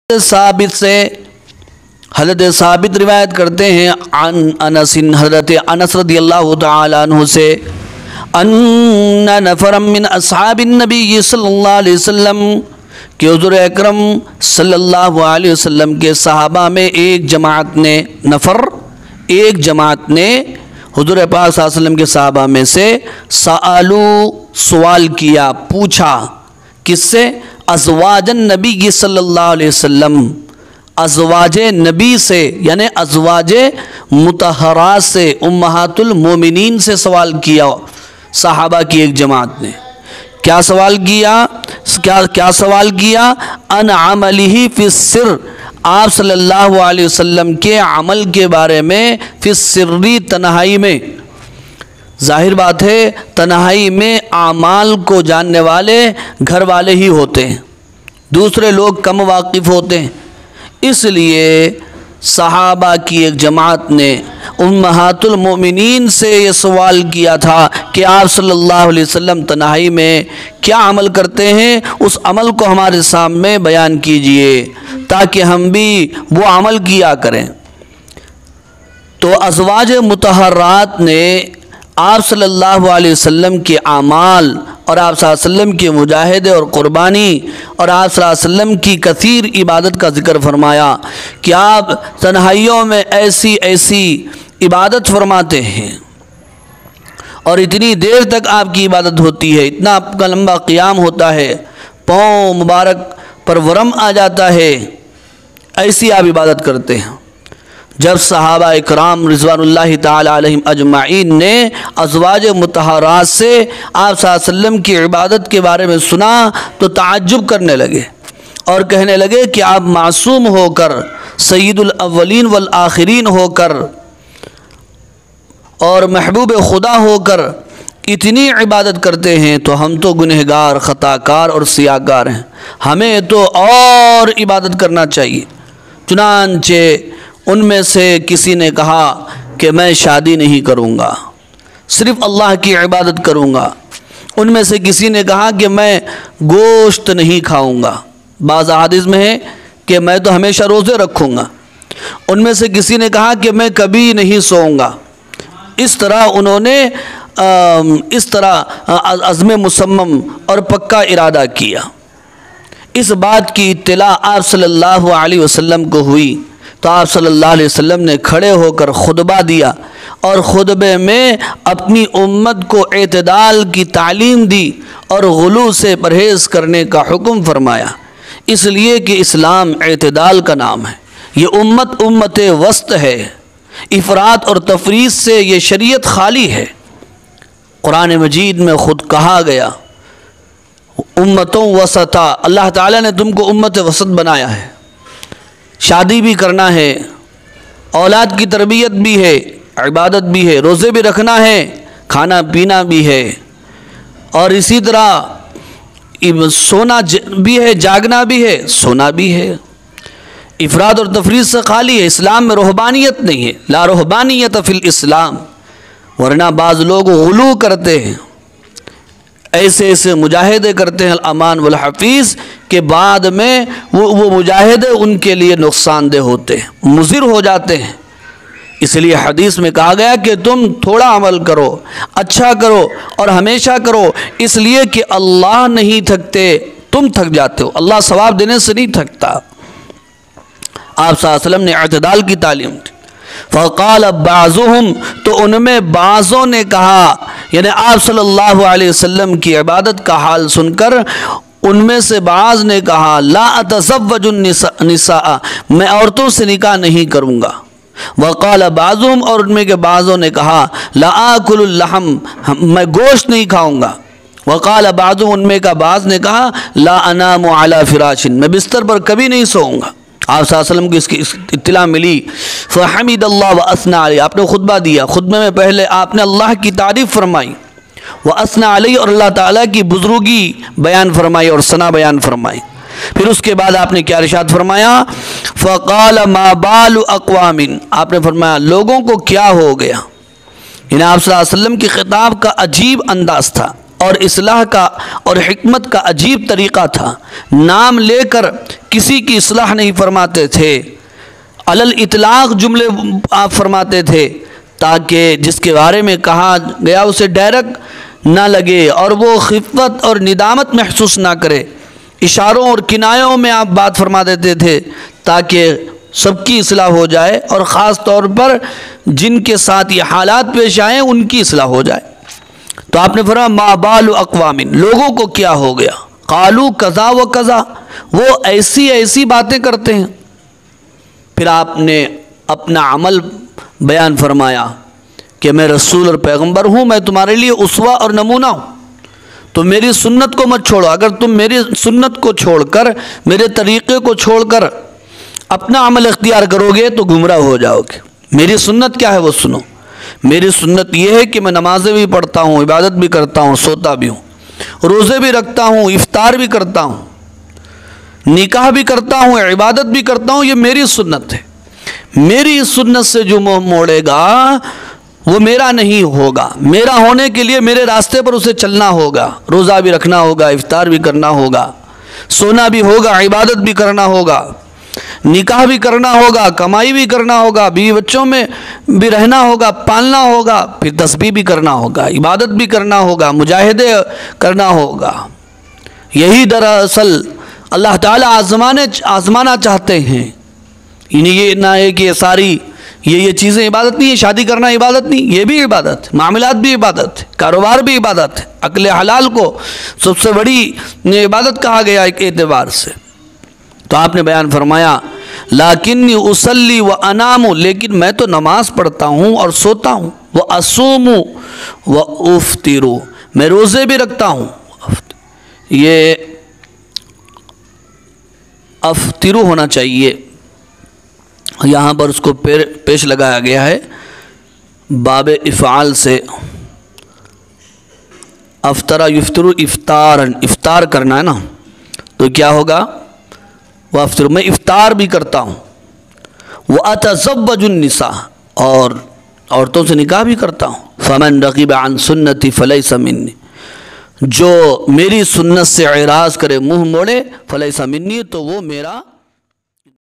ثابت سے حضرت ثابت روایت کرتے ہیں عن انس، حضرت انس رضی اللہ تعالی عنہ سے، ان نفرا من اصحاب النبی صلی اللہ علیہ وسلم کہ حضور اکرم صلی اللہ علیہ وسلم کے صحابہ میں ایک جماعت نے، نفر ایک جماعت نے حضور پاک صلی اللہ علیہ وسلم کے صحابہ میں سے سألو سوال کیا، پوچھا، کس سے؟ ازواج النبی صلی اللہ علیہ وسلم، ازواج نبی سے، یعنی ازواج مطہرات سے، امہات المومنین سے سوال کیا صحابہ کی ایک جماعت نے۔ کیا سوال کیا؟ کیا سوال کیا؟ ان عملہ فی السر، آپ صلی اللہ علیہ وسلم کے عمل کے بارے میں، فی السری تنہائی میں۔ ظاہر بات ہے تنہائی میں اعمال کو جاننے والے گھر والے ہی ہوتے ہیں، دوسرے لوگ کم واقف ہوتے ہیں، اس لیے صحابہ کی ایک جماعت نے امہات المؤمنین سے یہ سوال کیا تھا کہ آپ صلی اللہ علیہ وسلم تنہائی میں کیا عمل کرتے ہیں، اس عمل کو ہمارے سامنے بیان کیجئے تاکہ ہم بھی وہ عمل کیا کریں۔ تو ازواج مطہرات نے آپ صلی اللہ علیہ وسلم کے اعمال اور آپ صلی اللہ علیہ وسلم کے مجاہدے اور قربانی اور آپ صلی اللہ علیہ وسلم کی کثیر عبادت کا ذکر فرمایا کہ آپ تنہائیوں میں ایسی ایسی عبادت فرماتے ہیں اور اتنی دیر تک آپ کی عبادت ہوتی ہے، اتنا آپ کا لمبا قیام ہوتا ہے، پاؤں مبارک پر ورم آ جاتا ہے، ایسی آپ عبادت کرتے ہیں۔ جب صحابہ اکرام رضوان اللہ تعالی علیہم اجمعین نے ازواج مطہرات سے آپ صلی اللہ علیہ وسلم کی عبادت کے بارے میں سنا تو تعجب کرنے لگے اور کہنے لگے کہ آپ معصوم ہو کر، سید الاولین والآخرین ہو کر اور محبوب خدا ہو کر اتنی عبادت کرتے ہیں تو ہم تو گنہگار، خطاکار اور سیاہگار ہیں، ہمیں تو اور عبادت کرنا چاہیے۔ چنانچہ ان میں سے کسی نے کہا کہ میں شادی نہیں کروں گا، صرف اللہ کی عبادت کروں گا۔ ان میں سے کسی نے کہا کہ میں گوشت نہیں کھاؤں گا، بعض احادیث میں ہے کہ میں تو ہمیشہ روزے رکھوں گا۔ ان میں سے کسی نے کہا کہ میں کبھی نہیں سوؤں گا۔ اس طرح انہوں نے عزم مصمم اور پکا ارادہ کیا۔ اس بات کی اطلاع آپ صلی اللہ علیہ وسلم کو ہوئی تو آپ صلی اللہ علیہ وسلم نے کھڑے ہو کر خطبہ دیا اور خطبے میں اپنی امت کو اعتدال کی تعلیم دی اور غلو سے پرہیز کرنے کا حکم فرمایا، اس لیے کہ اسلام اعتدال کا نام ہے، یہ امت وسط ہے، افراط اور تفریط سے یہ شریعت خالی ہے۔ قرآن مجید میں خود کہا گیا امتوں وسطا، اللہ تعالیٰ نے تم کو امت وسط بنایا ہے، شادی بھی کرنا ہے، اولاد کی تربیت بھی ہے، عبادت بھی ہے، روزے بھی رکھنا ہے، کھانا پینا بھی ہے، اور اسی طرح سونا بھی ہے، جاگنا بھی ہے، سونا بھی ہے۔ افراد اور تفریط سے خالی ہے، اسلام میں رہبانیت نہیں ہے، لا رہبانیت فی الاسلام، ورنہ بعض لوگ غلو کرتے ہیں، ایسے ایسے مجاہدے کرتے ہیں الامان والحفیظ کہ بعد میں وہ مجاہدے ان کے لیے نقصان دہ ہوتے ہیں، مضر ہو جاتے ہیں۔ اس لیے حدیث میں کہا گیا کہ تم تھوڑا عمل کرو، اچھا کرو اور ہمیشہ کرو، اس لیے کہ اللہ نہیں تھکتے، تم تھک جاتے ہو، اللہ ثواب دینے سے نہیں تھکتا۔ آپ صلی اللہ علیہ وسلم نے اعتدال کی تعلیم دی۔ فقال بعضهم، تو ان میں بعضوں نے کہا، یعنی آپ صلی اللہ علیہ وسلم کی عبادت کا حال سن کر ان میں سے بعض نے کہا لا اتزوج النساء، میں عورتوں سے نکاح نہیں کروں گا۔ وقال بعضهم، اور ان میں کے بعضوں نے کہا لا آکل اللحم، میں گوشت نہیں کھاؤں گا۔ وقال بعضهم، ان میں کا بعض نے کہا لا انام علی فراش، میں بستر پر کبھی نہیں سوؤں گا۔ آپ صلی اللہ علیہ وسلم کو اس کی اطلاع ملی، فحمد اللہ واثنى علیہ، آپ نے خطبہ دیا، خطبے میں پہلے آپ نے اللہ کی تعریف فرمائی، واثنى علیہ، اور اللہ تعالیٰ کی بزرگی بیان فرمائی اور ثنا بیان فرمائی۔ پھر اس کے بعد آپ نے کیا ارشاد فرمایا؟ فقال ما بال اقوام، آپ نے فرمایا لوگوں کو کیا ہو گیا، یعنی آپ صلی اللہ علیہ وسلم کی خطاب کا عجیب انداز تھا، اور اصلاح کا اور حکمت کا عجیب طریقہ تھا۔ نام لے کر کسی کی اصلاح نہیں فرماتے تھے، علی الاطلاق جملے آپ فرماتے تھے تاکہ جس کے بارے میں کہا گیا اسے ڈائریکٹ نہ لگے اور وہ خفت اور ندامت محسوس نہ کرے۔ اشاروں اور کنایوں میں آپ بات فرما دیتے تھے تاکہ سب کی اصلاح ہو جائے، اور خاص طور پر جن کے ساتھ یہ حالات پیش آئیں ان کی اصلاح ہو جائے۔ تو آپ نے فرمایا ما بال اقوام، لوگوں کو کیا ہو گیا، قالوا کذا و کذا، وہ ایسی ایسی باتیں کرتے ہیں۔ پھر آپ نے اپنا عمل بیان فرمایا کہ میں رسول اور پیغمبر ہوں، میں تمہارے لیے اسوہ اور نمونہ ہوں، تو میری سنت کو مت چھوڑو۔ اگر تم میری سنت کو چھوڑ کر، میرے طریقے کو چھوڑ کر اپنا عمل اختیار کرو گے تو گمراہ ہو جاؤ گے۔ میری سنت کیا ہے وہ سنو۔ میری سنت یہ ہے کہ میں نمازیں بھی پڑھتا ہوں، عبادت بھی کرتا ہوں، سوتا بھی ہوں، روزے بھی رکھتا ہوں، افطار بھی کرتا ہوں، نکاح بھی کرتا ہوں، عبادت بھی کرتا ہوں، یہ میری سنت ہے۔ میری سنت سے جو منہ موڑے گا وہ میرا نہیں ہوگا۔ میرا ہونے کے لیے میرے راستے پر اسے چلنا ہوگا، روزہ بھی رکھنا ہوگا، افطار بھی کرنا ہوگا، سونا بھی ہوگا، عبادت بھی کرنا ہوگا، نکاح بھی کرنا ہوگا، کمائی بھی کرنا ہوگا، بیوی بچوں میں بھی رہنا ہوگا، پالنا ہوگا، پھر تسبیح بھی کرنا ہوگا، عبادت بھی کرنا ہوگا، مجاہدے کرنا ہوگا۔ یہی دراصل اللہ تعالیٰ آزمانا چاہتے ہیں۔ یہ نہ ہے کہ یہ ساری یہ چیزیں عبادت نہیں ہے، شادی کرنا عبادت نہیں، یہ بھی عبادت ہے، معاملات بھی عبادت ہے، کاروبار بھی عبادت ہے، اکل حلال کو سب سے بڑی عبادت کہا گیا ایک اعتبار سے۔ تو آپ نے بیان فرمایا لیکنی اصلی و انام، لیکن میں تو نماز پڑھتا ہوں اور سوتا ہوں، وہ اصوم و افطر، میں روزے بھی رکھتا ہوں۔ یہ افطر ہونا چاہیے، یہاں پر اس کو پیش لگایا گیا ہے باب افعال سے۔ افطر یفطر افطارن، افطار کرنا ہے نا، تو کیا ہوگا، وہ افطر، میں افطار بھی کرتا ہوں، وہ اتزوج النساء، اور عورتوں سے نکاح بھی کرتا ہوں۔ فمن رغب عن سنتی فلیس منی، جو میری سنت سے اعراض کرے، منہ موڑے، فلیس منی، تو وہ میرا